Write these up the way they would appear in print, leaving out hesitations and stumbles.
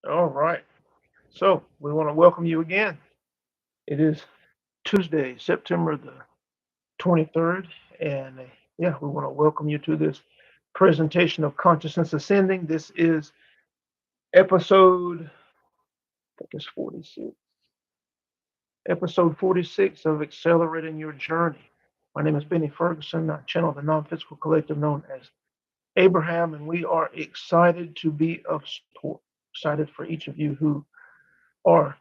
All right. So we want to welcome you again. It is Tuesday, September the 23rd. And yeah, we want to welcome you to this presentation of Consciousness Ascending. This is episode, I think it's 46, episode 46 of Accelerating Your Journey. My name is Benny Ferguson. I channel the non-physical collective known as Abraham, and we are excited to be of support. Excited for each of you who are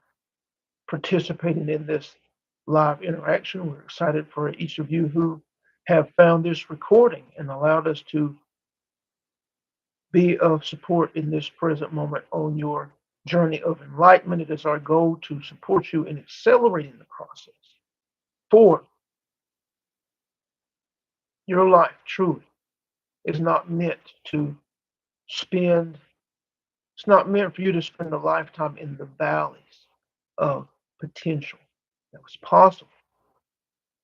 participating in this live interaction. We're excited for each of you who have found this recording and allowed us to be of support in this present moment on your journey of enlightenment. It is our goal to support you in accelerating the process for your life. Truly is not meant to spend, it's not meant for you to spend a lifetime in the valleys of potential. That was possible.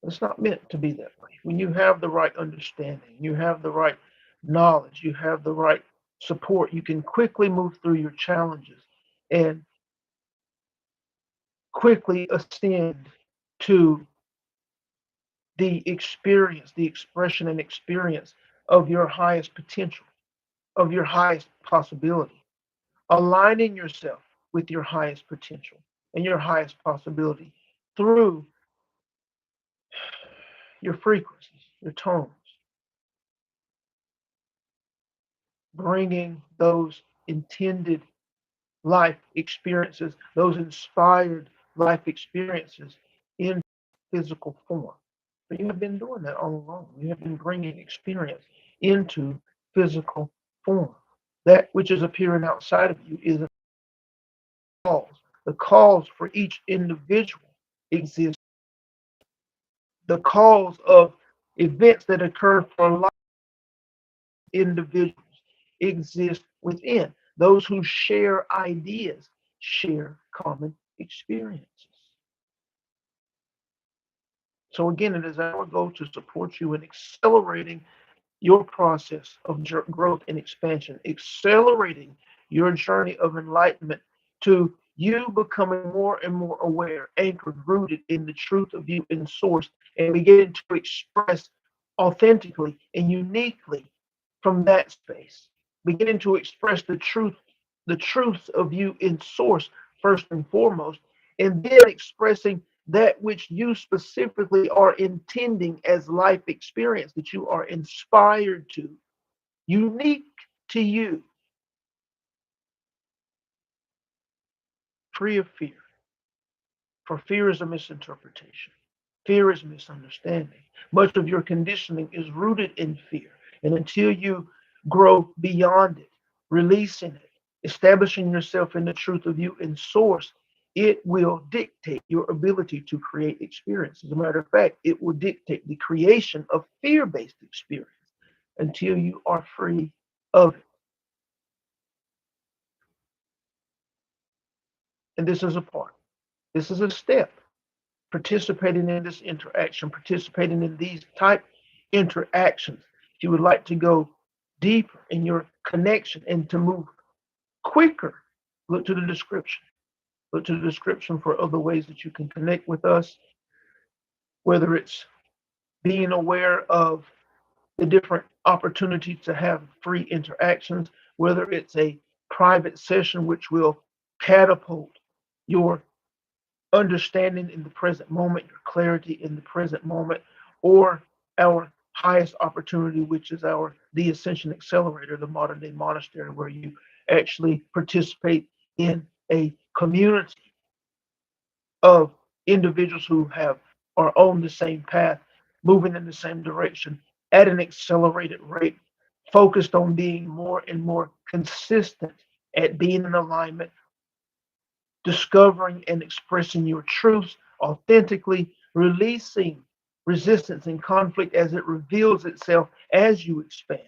It's not meant to be that way. When you have the right understanding, you have the right knowledge, you have the right support, you can quickly move through your challenges and quickly ascend to the experience, the expression and experience of your highest potential, of your highest possibility, aligning yourself with your highest potential and your highest possibility through your frequencies, your tones, bringing those intended life experiences, those inspired life experiences in physical form. But you have been doing that all along. You have been bringing experience into physical form. That which is appearing outside of you is a cause. The cause for each individual exists. The cause of events that occur for life individuals exist within. Those who share ideas share common experiences. So, again, it is our goal to support you in accelerating your process of growth and expansion, accelerating your journey of enlightenment to you becoming more and more aware, anchored, rooted in the truth of you in source, and beginning to express authentically and uniquely from that space, beginning to express the truths of you in source first and foremost, and then expressing that which you specifically are intending as life experience that you are inspired to, unique to you, free of fear. For fear is a misinterpretation. Fear is misunderstanding. Much of your conditioning is rooted in fear. And until you grow beyond it, releasing it, establishing yourself in the truth of you in source, it will dictate your ability to create experience. As a matter of fact, it will dictate the creation of fear based experience until you are free of it. And this is a part, this is a step. Participating in this interaction, participating in these type interactions. If you would like to go deeper in your connection and to move quicker, look to the description. Look to the description for other ways that you can connect with us, whether it's being aware of the different opportunities to have free interactions, whether it's a private session which will catapult your understanding in the present moment, your clarity in the present moment, or our highest opportunity, which is our the Ascension Accelerator, the modern day monastery, where you actually participate in a community of individuals who have are on the same path, moving in the same direction at an accelerated rate, focused on being more and more consistent at being in alignment, discovering and expressing your truths authentically, releasing resistance and conflict as it reveals itself as you expand.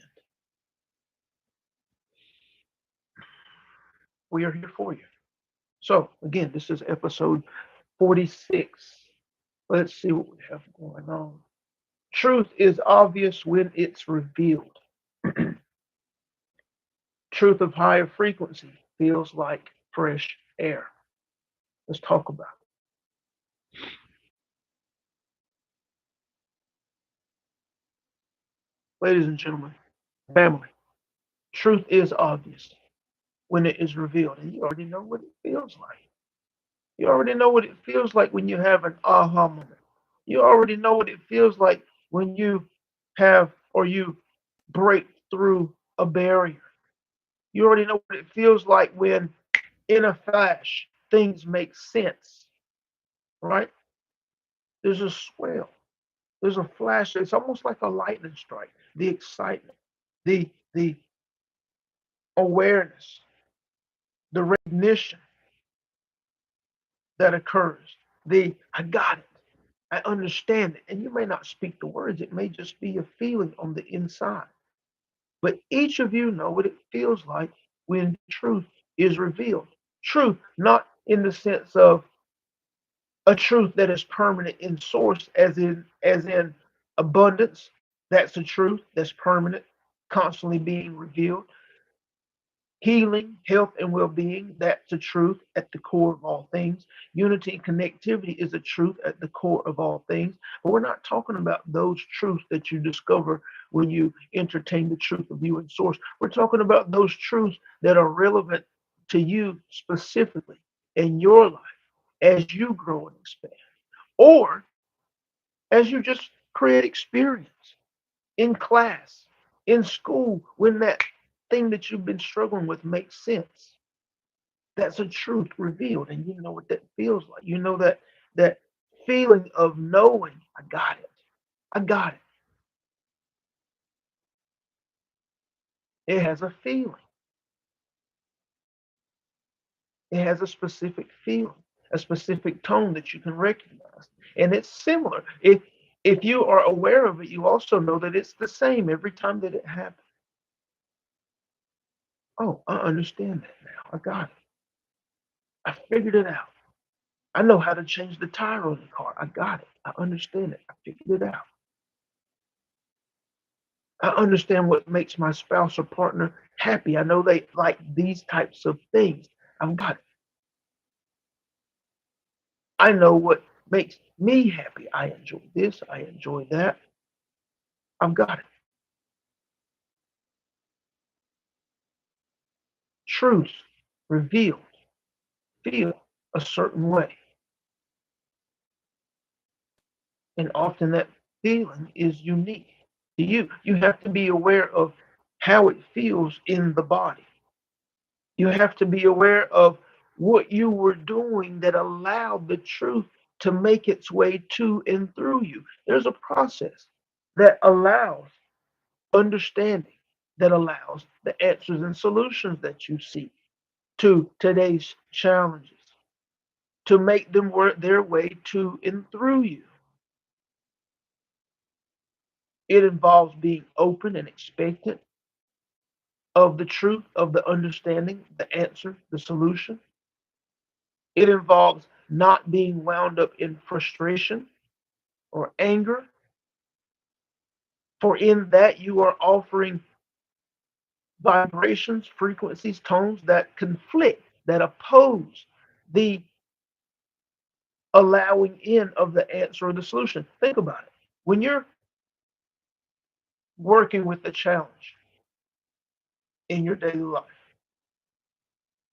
We are here for you. So, again, this is episode 46. Let's see what we have going on. Truth is obvious when it's revealed. Truth of higher frequency feels like fresh air. Let's talk about it. Ladies and gentlemen, family, truth is obvious when it is revealed, and you already know what it feels like. You already know what it feels like when you have an aha moment. You already know what it feels like when you have or you break through a barrier. You already know what it feels like when, in a flash, things make sense, right? There's a swell, there's a flash. It's almost like a lightning strike. The excitement, the awareness, the recognition that occurs. The I got it. I understand it. And you may not speak the words, it may just be a feeling on the inside. But each of you know what it feels like when truth is revealed. Truth, not in the sense of a truth that is permanent in source, as in abundance. That's a truth that's permanent, constantly being revealed. Healing, health, and well being, that's a truth at the core of all things. Unity and connectivity is a truth at the core of all things. But we're not talking about those truths that you discover when you entertain the truth of you and source. We're talking about those truths that are relevant to you specifically in your life as you grow and expand, or as you just create experience in class, in school, when that thing that you've been struggling with makes sense. That's a truth revealed, and you know what that feels like. You know that feeling of knowing, I got it. I got it. It has a feeling. It has a specific feeling, a specific tone that you can recognize. And it's similar. If you are aware of it, you also know that it's the same every time that it happens. Oh, I understand that now. I got it. I figured it out. I know how to change the tire on the car. I got it. I understand it. I figured it out. I understand what makes my spouse or partner happy. I know they like these types of things. I've got it. I know what makes me happy. I enjoy this. I enjoy that. I've got it. Truths revealed feel a certain way. And often that feeling is unique to you. You have to be aware of how it feels in the body. You have to be aware of what you were doing that allowed the truth to make its way to and through you. There's a process that allows understanding, that allows the answers and solutions that you seek to today's challenges, to make them work their way to and through you. It involves being open and expectant of the truth, of the understanding, the answer, the solution. It involves not being wound up in frustration or anger, for in that you are offering vibrations, frequencies, tones that conflict, that oppose the allowing in of the answer or the solution. Think about it. When you're working with a challenge in your daily life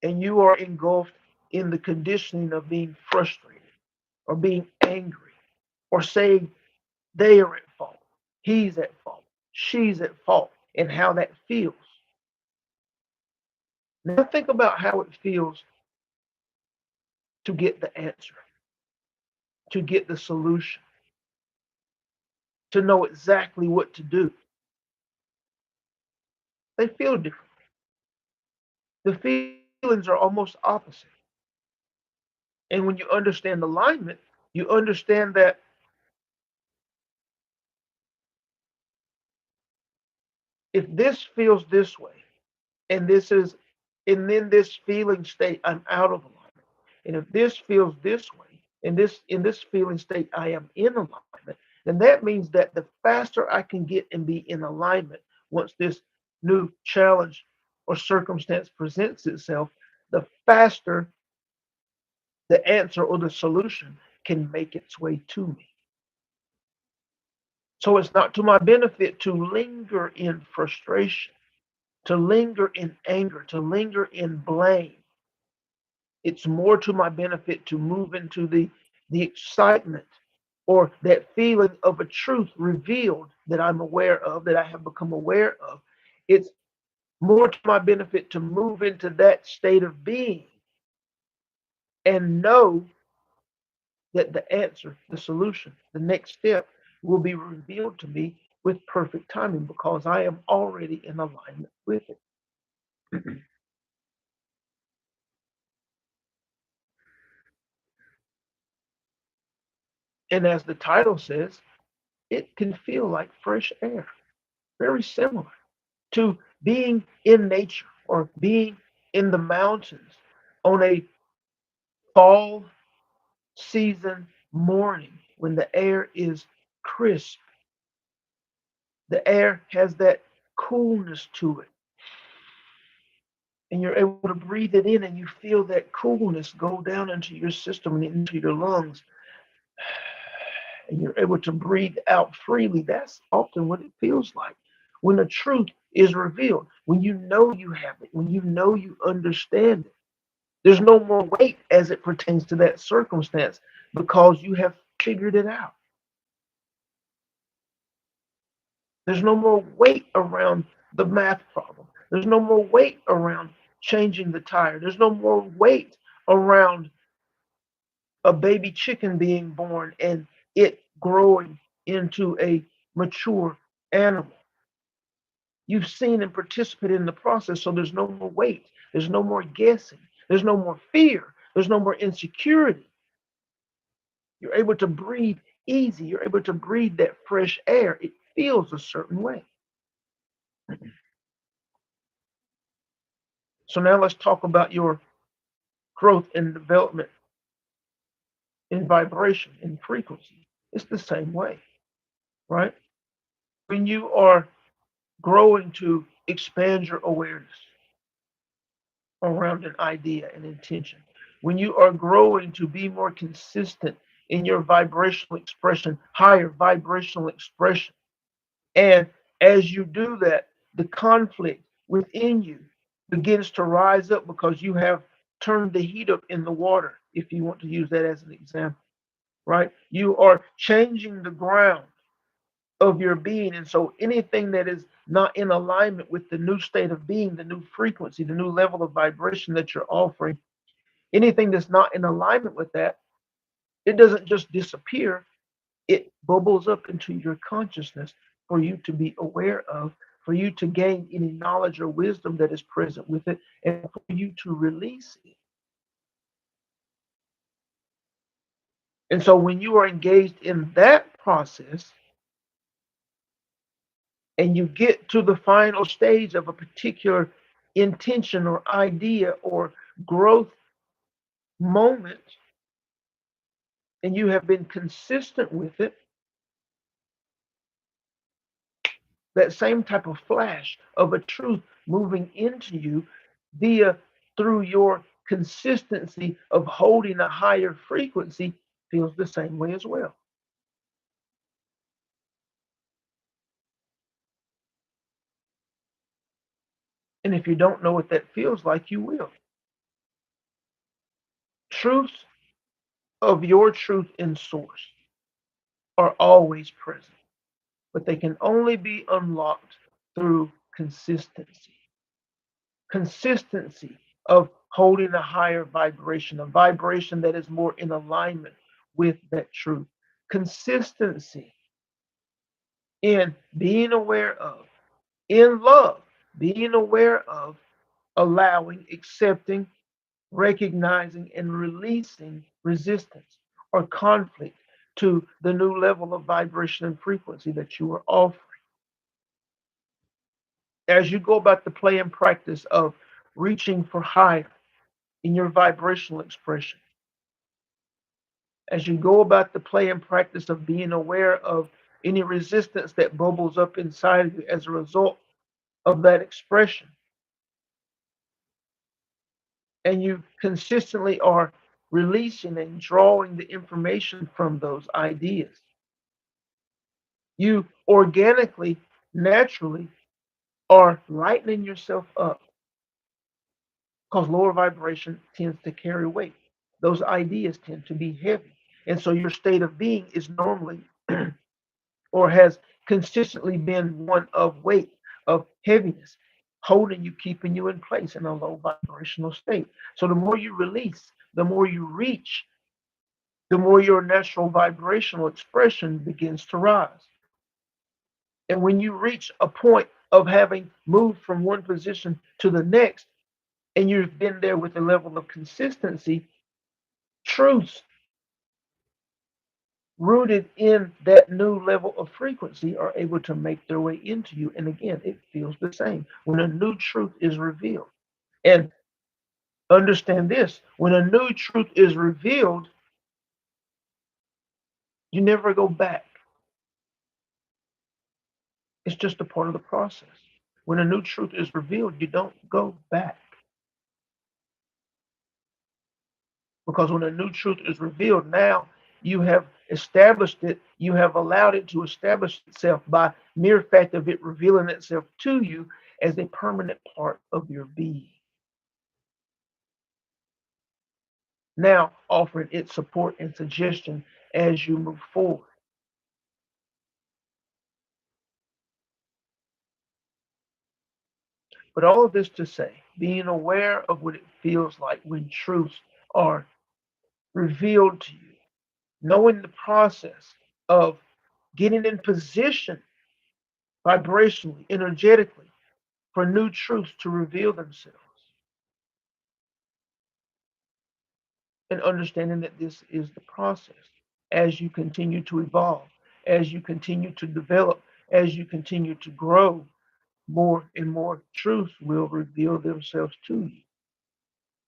and you are engulfed in the conditioning of being frustrated or being angry or saying they are at fault, he's at fault, she's at fault, and how that feels. Now think about how it feels to get the answer, to get the solution, to know exactly what to do. They feel different. The feelings are almost opposite. And when you understand alignment, you understand that if this feels this way, and this is, and then this feeling state, I'm out of alignment. And if this feels this way, and this in this feeling state, I am in alignment, then that means that the faster I can get and be in alignment once this new challenge or circumstance presents itself, the faster the answer or the solution can make its way to me. So it's not to my benefit to linger in frustration, to linger in anger, to linger in blame. It's more to my benefit to move into the excitement or that feeling of a truth revealed that I'm aware of, that I have become aware of. It's more to my benefit to move into that state of being and know that the answer, the solution, the next step will be revealed to me with perfect timing because I am already in alignment with it. And as the title says, it can feel like fresh air, very similar to being in nature or being in the mountains on a fall season morning when the air is crisp. The air has that coolness to it. And you're able to breathe it in and you feel that coolness go down into your system and into your lungs. And you're able to breathe out freely. That's often what it feels like when the truth is revealed, when you know you have it, when you know you understand it. There's no more weight as it pertains to that circumstance because you have figured it out. There's no more weight around the math problem. There's no more weight around changing the tire. There's no more weight around a baby chicken being born and it growing into a mature animal. You've seen and participated in the process, so there's no more weight. There's no more guessing. There's no more fear. There's no more insecurity. You're able to breathe easy. You're able to breathe that fresh air. It feels a certain way. So now let's talk about your growth and development in vibration, in frequency. It's the same way, right? When you are growing to expand your awareness around an idea, an intention, when you are growing to be more consistent in your vibrational expression, higher vibrational expression, and as you do that, the conflict within you begins to rise up because you have turned the heat up in the water, if you want to use that as an example, right? You are changing the ground of your being. And so anything that is not in alignment with the new state of being, the new frequency, the new level of vibration that you're offering, anything that's not in alignment with that, it doesn't just disappear, it bubbles up into your consciousness for you to be aware of, for you to gain any knowledge or wisdom that is present with it, and for you to release it. And so when you are engaged in that process and you get to the final stage of a particular intention or idea or growth moment, and you have been consistent with it, that same type of flash of a truth moving into you via through your consistency of holding a higher frequency feels the same way as well. And if you don't know what that feels like, you will. Truths of your truth in source are always present, but they can only be unlocked through consistency. Consistency of holding a higher vibration, a vibration that is more in alignment with that truth. Consistency in being aware of, in love, being aware of, allowing, accepting, recognizing, and releasing resistance or conflict to the new level of vibration and frequency that you are offering. As you go about the play and practice of reaching for higher in your vibrational expression, as you go about the play and practice of being aware of any resistance that bubbles up inside of you as a result of that expression, and you consistently are releasing and drawing the information from those ideas, you organically, naturally are lightening yourself up because lower vibration tends to carry weight. Those ideas tend to be heavy. And so your state of being is normally or has consistently been one of weight, of heaviness, holding you, keeping you in place in a low vibrational state. So the more you release, the more you reach, the more your natural vibrational expression begins to rise. And when you reach a point of having moved from one position to the next, and you've been there with a level of consistency, truths rooted in that new level of frequency are able to make their way into you. And again, it feels the same when a new truth is revealed. And understand this, when a new truth is revealed, you never go back. It's just a part of the process. When a new truth is revealed, you don't go back. Because when a new truth is revealed, now you have established it, you have allowed it to establish itself by mere fact of it revealing itself to you as a permanent part of your being. Now offering its support and suggestion as you move forward. But all of this to say, being aware of what it feels like when truths are revealed to you, knowing the process of getting in position vibrationally, energetically, for new truths to reveal themselves, and understanding that this is the process as you continue to evolve, as you continue to develop, as you continue to grow, more and more truths will reveal themselves to you.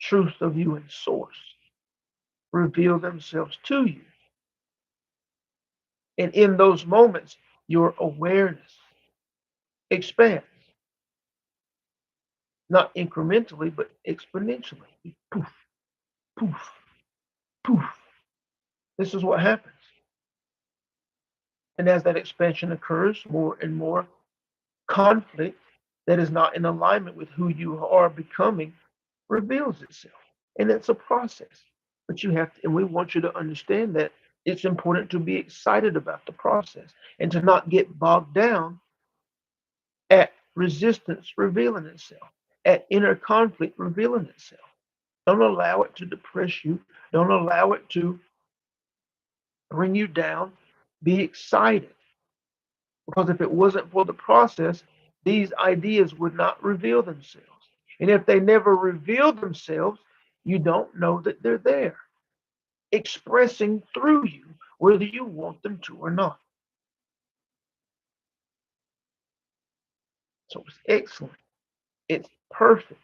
Truths of you in source reveal themselves to you. And in those moments, your awareness expands, not incrementally, but exponentially. Poof, poof, poof. This is what happens. And as that expansion occurs, more and more conflict that is not in alignment with who you are becoming reveals itself. And it's a process. But you have to, and we want you to understand that it's important to be excited about the process and to not get bogged down at resistance revealing itself, at inner conflict revealing itself. Don't allow it to depress you. Don't allow it to bring you down. Be excited. Because if it wasn't for the process, these ideas would not reveal themselves. And if they never reveal themselves, you don't know that they're there, expressing through you, whether you want them to or not. So it's excellent. It's perfect.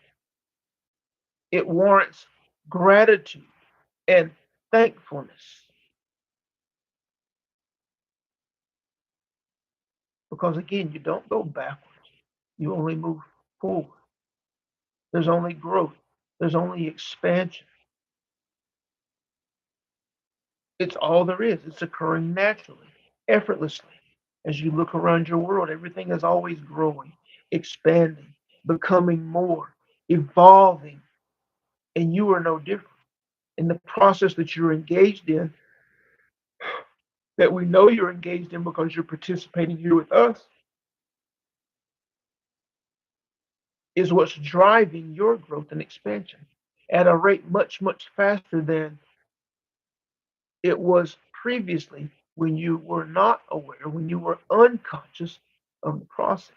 It warrants gratitude and thankfulness. Because again, you don't go backwards, you only move forward. There's only growth, there's only expansion. It's all there is. It's occurring naturally, effortlessly. As you look around your world, everything is always growing, expanding, becoming more, evolving, and you are no different. In the process that you're engaged in, that we know you're engaged in because you're participating here with us, is what's driving your growth and expansion at a rate much, much faster than it was previously when you were not aware, when you were unconscious of the process,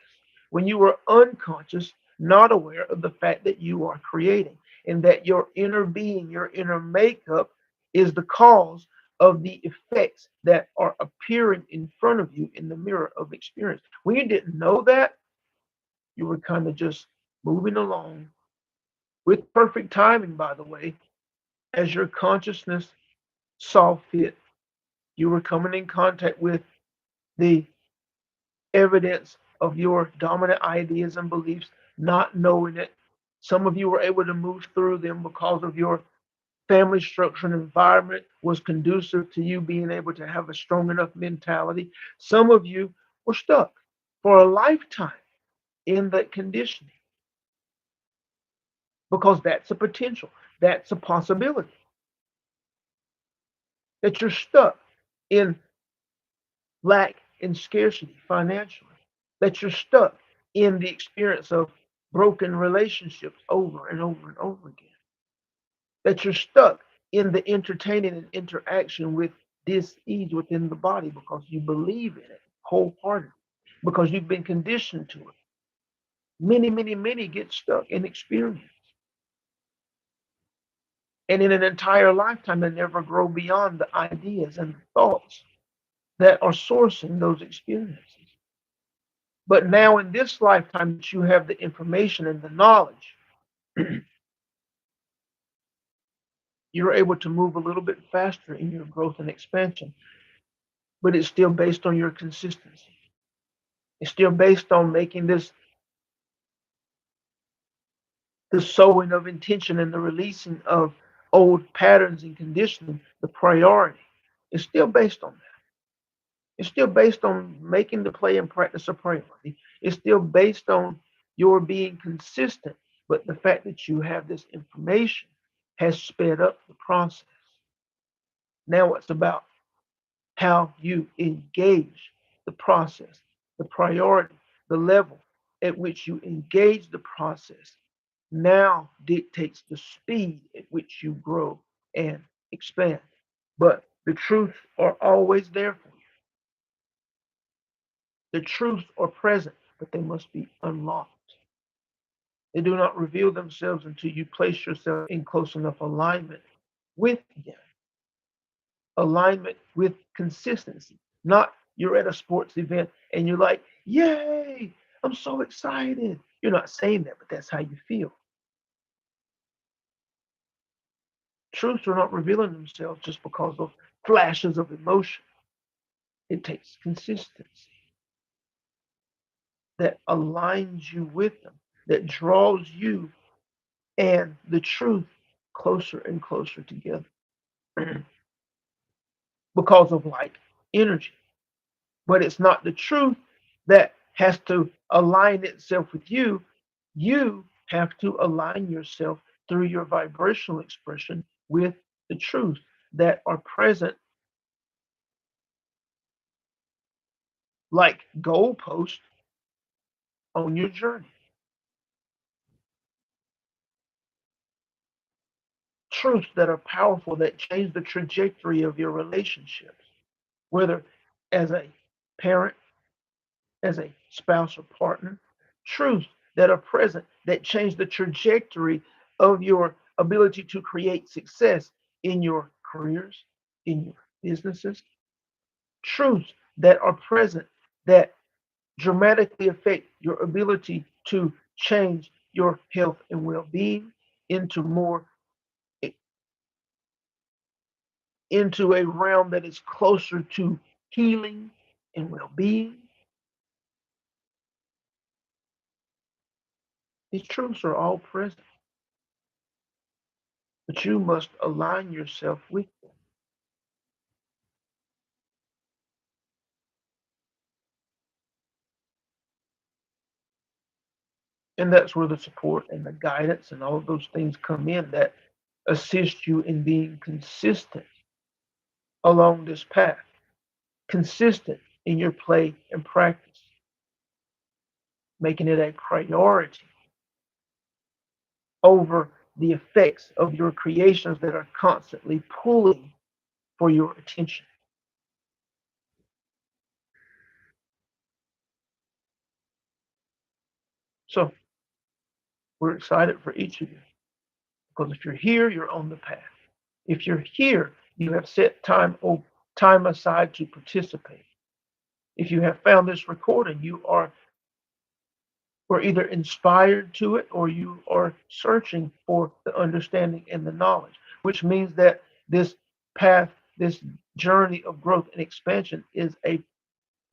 when you were unconscious, not aware of the fact that you are creating and that your inner being, your inner makeup is the cause of the effects that are appearing in front of you in the mirror of experience. When you didn't know that, you were kind of just moving along with perfect timing, by the way, as your consciousness saw fit. You were coming in contact with the evidence of your dominant ideas and beliefs, not knowing it, Some of you were able to move through them because of your family structure and environment was conducive to you being able to have a strong enough mentality. Some of you were stuck for a lifetime in that conditioning because that's a potential, that's a possibility that you're stuck in lack and scarcity financially, that you're stuck in the experience of broken relationships over and over and over again, that you're stuck in the entertaining and interaction with dis-ease within the body because you believe in it wholeheartedly, because you've been conditioned to it. Many get stuck in experience. And in an entire lifetime, they never grow beyond the ideas and the thoughts that are sourcing those experiences. But now in this lifetime that you have the information and the knowledge, you're able to move a little bit faster in your growth and expansion, but it's still based on your consistency. It's still based on making this the sowing of intention and the releasing of old patterns and conditioning the priority. It's still based on that. It's still based on making the play and practice a priority. It's still based on your being consistent. But the fact that you have this information has sped up the process. Now it's about how you engage the process, the priority, the level at which you engage the process now dictates the speed at which you grow and expand. But the truths are always there for you. The truths are present, but they must be unlocked. They do not reveal themselves until you place yourself in close enough alignment with them. Alignment with consistency. Not you're at a sports event and you're like, yay, I'm so excited. You're not saying that, but that's how you feel. Truths are not revealing themselves just because of flashes of emotion. It takes consistency that aligns you with them, that draws you and the truth closer and closer together because of like energy. But it's not the truth that has to align itself with you. You have to align yourself through your vibrational expression with the truths that are present like goalposts on your journey. Truths that are powerful that change the trajectory of your relationships, whether as a parent, as a spouse or partner. Truths that are present that change the trajectory of your ability to create success in your careers, in your businesses. Truths that are present that dramatically affect your ability to change your health and well-being into more into a realm that is closer to healing and well-being. These truths are all present, but you must align yourself with them. And that's where the support and the guidance and all of those things come in that assist you in being consistent along this path, consistent in your play and practice, making it a priority over the effects of your creations that are constantly pulling for your attention. So we're excited for each of you because if you're here, you're on the path. If you're here, you have set time aside to participate. If you have found this recording, you are or either inspired to it or you are searching for the understanding and the knowledge, which means that this path, this journey of growth and expansion is a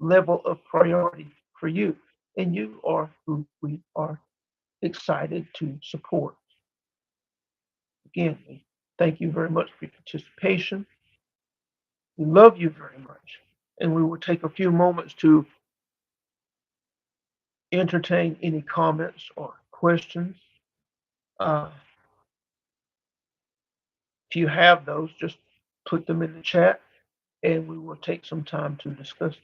level of priority for you. And you are who we are excited to support. Again, we thank you very much for your participation. We love you very much. And we will take a few moments to entertain any comments or questions. Uh, if you have those, just put them in the chat and we will take some time to discuss them.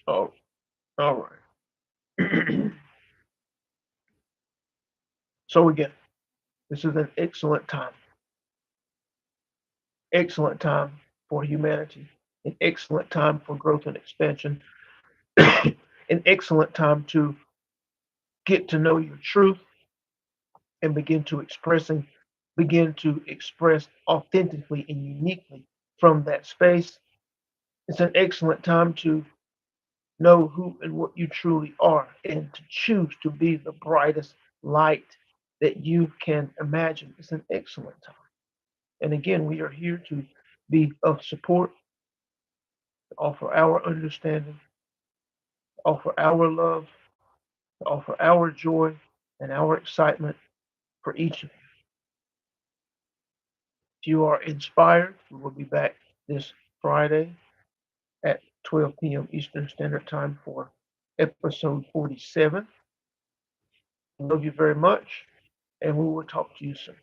Oh, all right. So again, this is an excellent time for humanity, an excellent time for growth and expansion, an excellent time to get to know your truth and begin to express authentically and uniquely from that space. It's an excellent time to know who and what you truly are and to choose to be the brightest light that you can imagine. It's an excellent time. And again, we are here to be of support, to offer our understanding, to offer our love, to offer our joy and our excitement for each of you. If you are inspired, we will be back this Friday at 12 p.m. Eastern Standard Time for episode 47. I love you very much, and we will talk to you soon.